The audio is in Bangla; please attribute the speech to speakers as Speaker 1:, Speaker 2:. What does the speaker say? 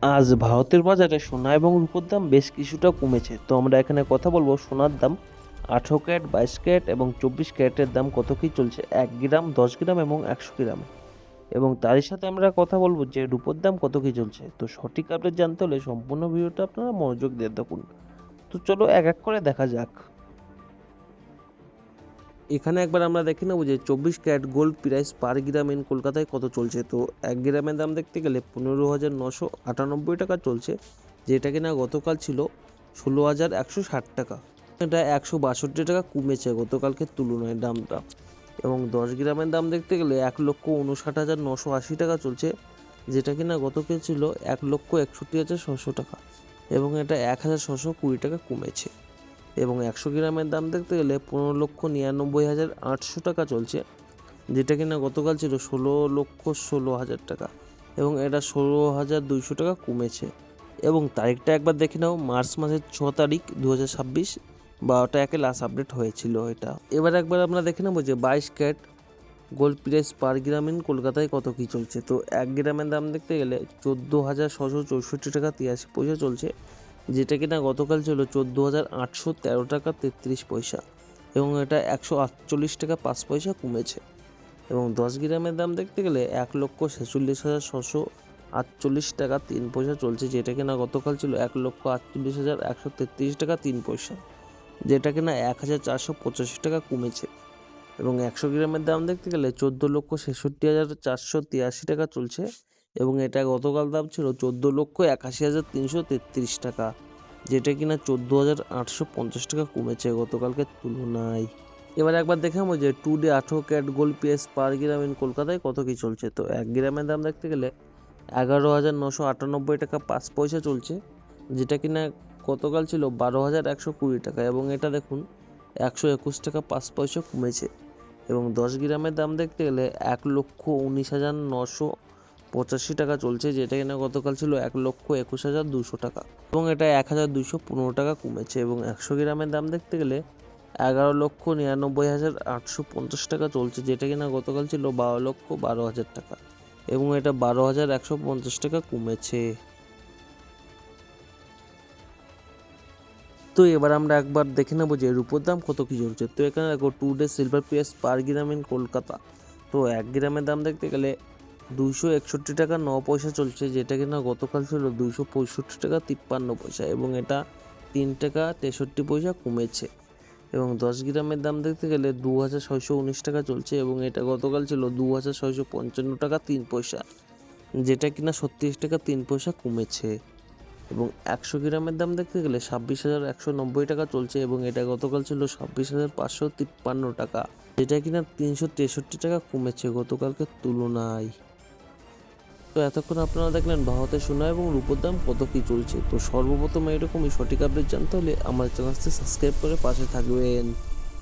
Speaker 1: আজ ভারতের বাজারে সোনা এবং রূপোর দাম বেশ কিছুটা কমেছে। তো আমরা এখানে কথা বলবো সোনার দাম, 18 ক্যারেট, 22 ক্যারেট এবং 24 ক্যারেটের দাম কত কী চলছে 1 গ্রাম, 10 গ্রাম এবং 100 গ্রামে। এবং তারই সাথে আমরা কথা বলবো যে রূপোর দাম কত কী চলছে। তো সঠিক আপডেট জানতে হলে সম্পূর্ণ ভিডিওটা আপনারা মনোযোগ দিয়ে দেখুন। তো চলো এক এক করে দেখা যাক। এখানে একবার আমরা দেখে নেবো যে 24 carat gold price per gram in কলকাতায় কত চলছে। তো 1 গ্রামের দাম দেখতে গেলে 15,998 টাকা চলছে, যেটা কিনা গতকাল ছিল 16,160 টাকা। এটা 162 টাকা কমেছে গতকালকের তুলনায় দামটা। এবং 10 গ্রামের দাম দেখতে গেলে 1,59,980 টাকা চলছে, যেটা কিনা গতকাল ছিল 1,61,600 টাকা। এবং এটা 1,620 টাকা কমেছে। এবং 100 গ্রামের দাম দেখতে গেলে 15,99,800 টাকা চলছে, যেটা কিনা গতকাল ছিল 16,16,000 টাকা। এবং এটা 16,200 টাকা কমেছে। এবং তারিখটা একবার দেখে নাও, মার্চ মাসের 6 তারিখ 2026, 12টা 1 লাস্ট আপডেট হয়েছিল এটা। এবার একবার আমরা দেখে নেবো যে 22 carat gold price per gram in কলকাতায় কত কী চলছে। তো 1 গ্রামের দাম দেখতে গেলে 14,664 টাকা 83 পয়সা চলছে, যেটা কিনা গতকাল ছিল 14,813 টাকা 33 পয়সা। এবং এটা 148 টাকা 5 পয়সা কমেছে। এবং 10 গ্রামের দাম দেখতে গেলে 1,46,648 টাকা 3 পয়সা চলছে, যেটা কিনা গতকাল ছিল 1,48,133 টাকা 3 পয়সা, যেটা কিনা 1,485 টাকা কমেছে। এবং 100 গ্রামের দাম দেখতে গেলে 14,66,483 টাকা চলছে, এবং এটা গতকাল দাম ছিল 14,81,333 টাকা, যেটা কিনা 14,850 টাকা কমেছে গতকালকের তুলনায়। এবার একবার দেখাবো যে today 18 carat gold price per gram in কলকাতায় কত কী চলছে। তো 1 গ্রামের দাম দেখতে গেলে 11,998 টাকা 5 পয়সা চলছে, যেটা কিনা গতকাল ছিল 12,120 টাকা। এবং এটা দেখুন 121 টাকা 5 পয়সা কমেছে। এবং 10 গ্রামের দাম দেখতে গেলে 1,19,985 টাকা চলছে, যেটা কিনা গতকাল ছিল 1,21,200 টাকা। এবং এটা 1,215 টাকা কমেছে। এবং 100 গ্রামের দাম দেখতে গেলে 11,99,850 টাকা চলছে, যেটা কিনা গতকাল ছিল 12,12,000 টাকা। এবং এটা 12,150 টাকা কমেছে। তো এবার আমরা একবার দেখে নেবো যে রূপোর দাম কত কী চলছে। তো এখানে দেখো today silver price per gram in Kolkata. তো 1 গ্রামের দাম দেখতে গেলে 261 টাকা 9 পয়সা চলছে, যেটা কিনা গতকাল ছিল 265 টাকা 53 পয়সা। এবং এটা 3 টাকা 63 পয়সা কমেছে। এবং 10 গ্রামের দাম দেখতে গেলে 2,619 টাকা চলছে, এবং এটা গতকাল ছিল 2,655 টাকা 3 পয়সা, যেটা কিনা 36 টাকা 3 পয়সা কমেছে। এবং 100 গ্রামের দাম দেখতে গেলে 26,190 টাকা চলছে, এবং এটা গতকাল ছিল 26,553 টাকা, যেটা কিনা 363 টাকা কমেছে গতকালকের তুলনায়। তো এতক্ষণ আপনারা দেখলেন ভারতের সোনা এবং রূপোর দাম কত কী চলছে। তো সর্বপ্রথম এরকমই সঠিক আপডেট জানতে হলে আমার চ্যানেলটি সাবস্ক্রাইব করে পাশে থাকবেন।